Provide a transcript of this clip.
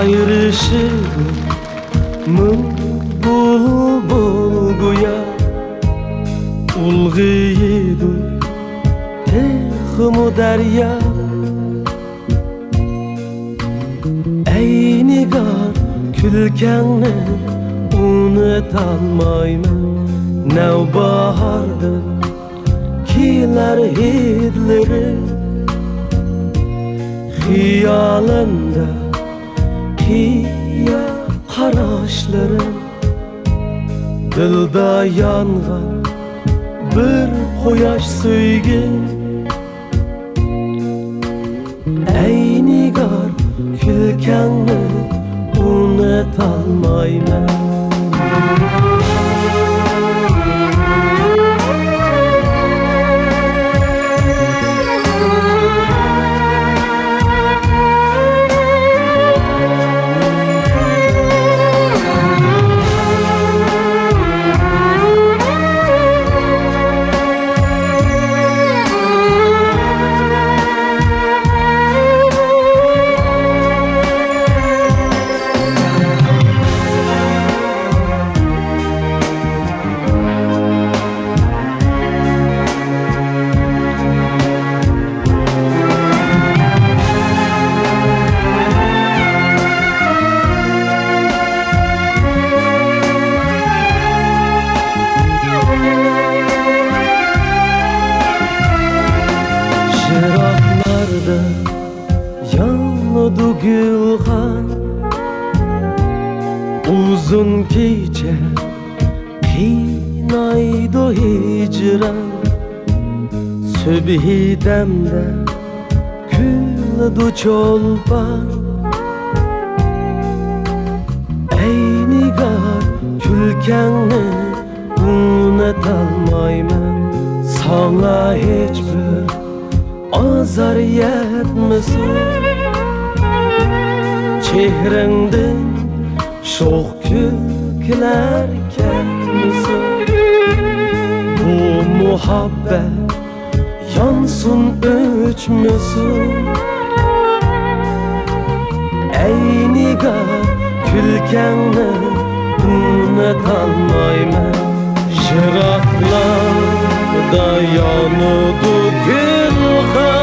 ayrışır mın bulbul guya ulgıydı tehmu derya ey nigar külkenni unutolmayman nevbahardan kiler hidleri hiyalında hiya qarashlarım dilda yangan bir quyosh sevgi ey nigar kulkanni unutolmayman yanıdı gülhan uzun gece qiynaýdy hicran subhi demde güldü çolpan ey nigar külkenni unutolmayman sana hiçbir azar yetmesin çehrengden şoq külkiler ketmesin bu muhabbet yansın öçmesin ey nigar külkenni unutolmayman şıraqlarda yanıdı gülhan